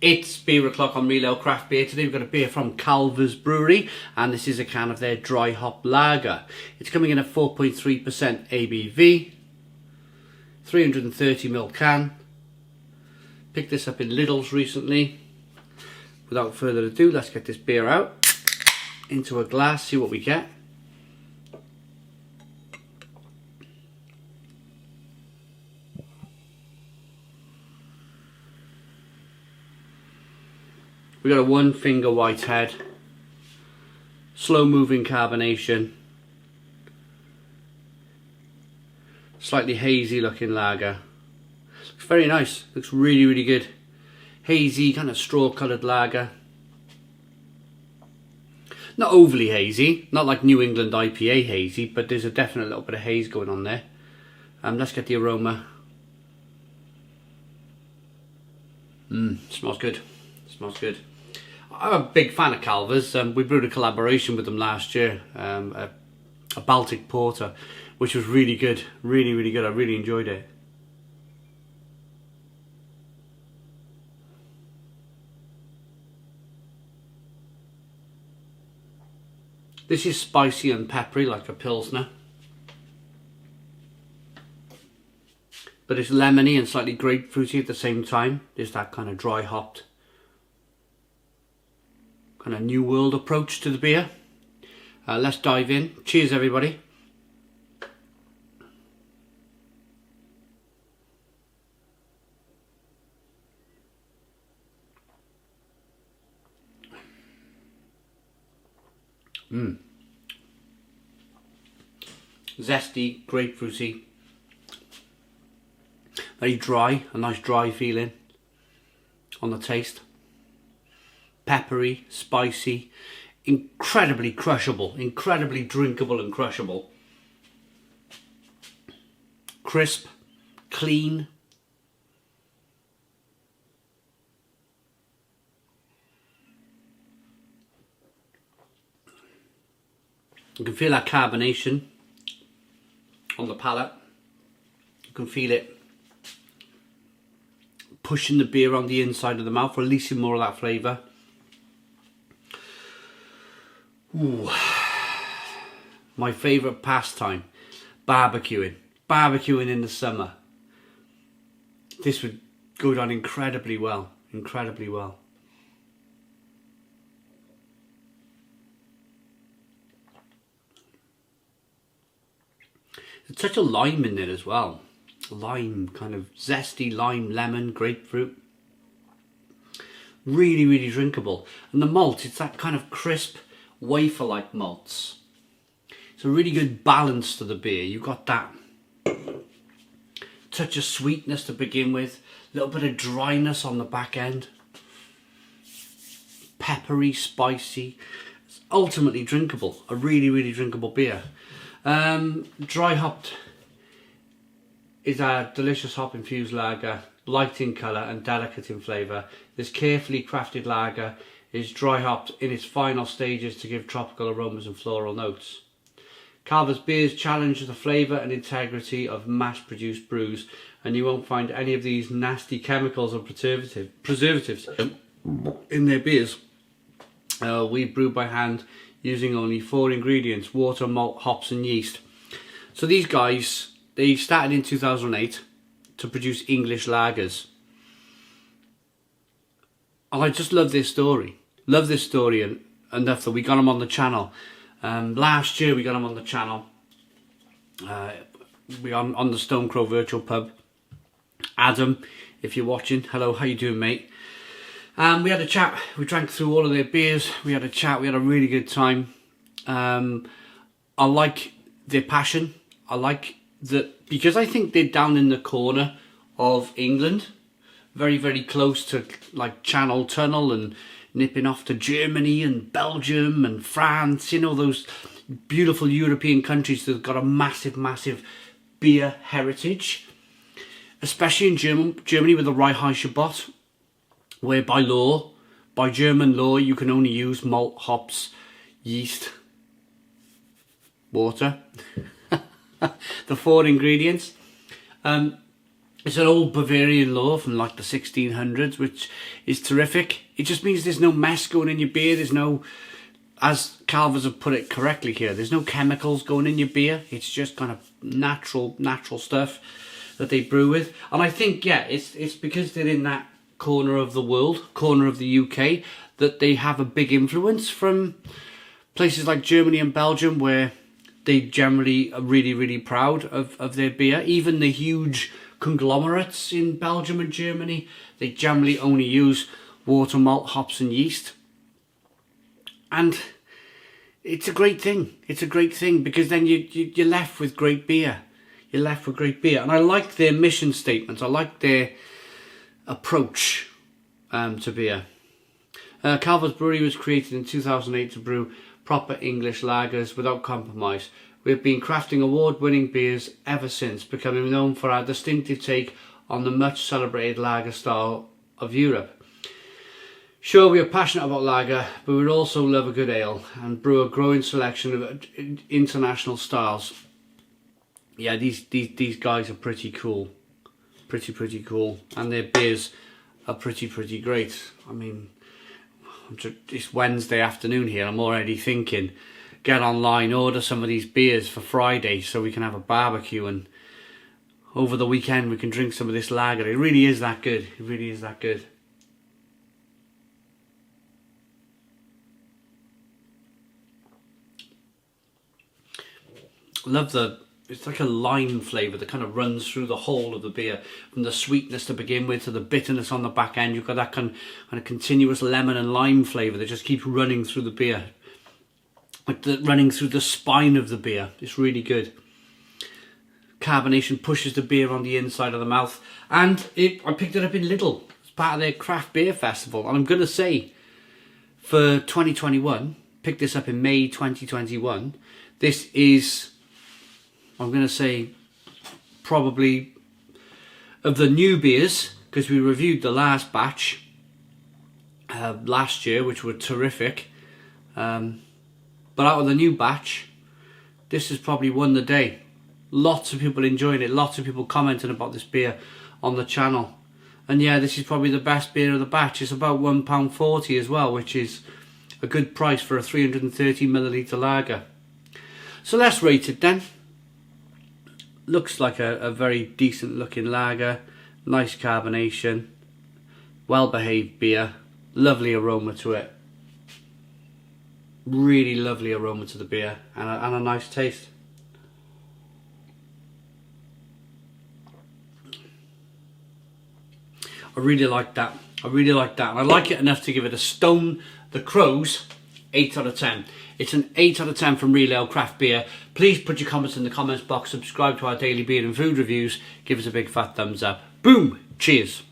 It's Beer O'Clock on Real Ale Craft Beer. Today we've got a beer from Calvors Brewery, and this is a can of their dry hop lager. It's coming in at 4.3% ABV, 330ml can. Picked this up in Lidl's recently. Without further ado, let's get this beer out into a glass, see what we get. We got a one finger white head, slow moving carbonation, slightly hazy looking lager. Looks very nice, looks really good. Hazy, kind of straw coloured lager. Not overly hazy, not like New England IPA hazy, but there's a definite little bit of haze going on there. Let's get the aroma. Smells good, smells good. I'm a big fan of Calvors. We brewed a collaboration with them last year, a Baltic Porter, which was really good, really good. I really enjoyed it. This is spicy and peppery like a Pilsner, but it's lemony and slightly grapefruity at the same time. There's that kind of dry hopped, kind of new world approach to the beer. Let's dive in. Cheers everybody. Zesty, grapefruity, very dry, a nice dry feeling on the taste. Peppery, spicy, incredibly crushable, incredibly drinkable and crushable. Crisp, clean. You can feel that carbonation on the palate. You can feel it pushing the beer on the inside of the mouth, releasing more of that flavour. Ooh. My favourite pastime, barbecuing. Barbecuing in the summer. This would go down incredibly well, incredibly well. There's a touch of lime in there as well. Lime, kind of zesty lime, lemon, grapefruit. Really drinkable. And the malt, it's that kind of crisp, wafer-like malts. It's a really good balance to the beer. You've got that touch of sweetness to begin with, a little bit of dryness on the back end, peppery, spicy. It's ultimately drinkable, a really drinkable beer. Dry hopped is a delicious hop infused lager, light in colour and delicate in flavour. This carefully crafted lager is dry hopped in its final stages to give tropical aromas and floral notes. Calvors beers challenge the flavour and integrity of mass-produced brews, and you won't find any of these nasty chemicals or preservatives in their beers. We brew by hand using only 4 ingredients: water, malt, hops and yeast. So these guys, they started in 2008 to produce English lagers. And I just love this story. Love this story enough that we got them on the channel. Last year we got them on the channel. We are on the Stone Crow Virtual Pub. Adam, if you're watching, hello, how you doing, mate? We had a chat. We drank through all of their beers. We had a chat. We had a really good time. I like their passion. I like that, because I think they're down in the corner of England, very close to like Channel Tunnel and nipping off to Germany and Belgium and France. You know, those beautiful European countries that have got a massive beer heritage, especially in Germany with the Reinheitsgebot, where by German law, you can only use malt, hops, yeast, water, the 4 ingredients. It's an old Bavarian law from like the 1600s, which is terrific. It just means there's no mess going in your beer. There's no, as Calvors have put it correctly here, there's no chemicals going in your beer. It's just kind of natural stuff that they brew with. And I think, yeah, it's because they're in that corner of the world, corner of the UK, that they have a big influence from places like Germany and Belgium, where they generally are really, really proud of their beer. Even the huge conglomerates in Belgium and Germany, they generally only use water, malt, hops and yeast. And it's a great thing. It's a great thing because then you're left with great beer. You're left with great beer. And I like their mission statements. I like their approach to beer. Calvors Brewery was created in 2008 to brew proper English lagers without compromise. We've been crafting award-winning beers ever since, becoming known for our distinctive take on the much celebrated lager style of Europe. Sure, we are passionate about lager, but we also love a good ale and brew a growing selection of international styles. Yeah, these guys are pretty cool. Pretty cool. And their beers are pretty great. I mean, it's Wednesday afternoon here. I'm already thinking, get online, order some of these beers for Friday so we can have a barbecue, and over the weekend we can drink some of this lager. It really is that good. It really is that good. Love it's like a lime flavour that kind of runs through the whole of the beer, from the sweetness to begin with to the bitterness on the back end. You've got that kind of continuous lemon and lime flavour that just keeps running through the beer, like running through the spine of the beer. It's really good. Carbonation pushes the beer on the inside of the mouth, and I picked it up in Lidl as part of their craft beer festival. And I'm going to say, for 2021, picked this up in May 2021. This is, I'm going to say, probably of the new beers, because we reviewed the last batch last year, which were terrific. But out of the new batch, this has probably won the day. Lots of people enjoying it. Lots of people commenting about this beer on the channel. And yeah, this is probably the best beer of the batch. It's about £1.40 as well, which is a good price for a 330ml lager. So let's rate it then. Looks like a very decent looking lager. Nice carbonation. Well behaved beer. Lovely aroma to it. Really lovely aroma to the beer, and a nice taste. I really like that. And I like it enough to give it a Stone the Crows 8 out of 10. It's an 8 out of 10 from Real Ale Craft Beer. Please put your comments in the comments box. Subscribe to our daily beer and food reviews. Give us a big fat thumbs up. Boom! Cheers.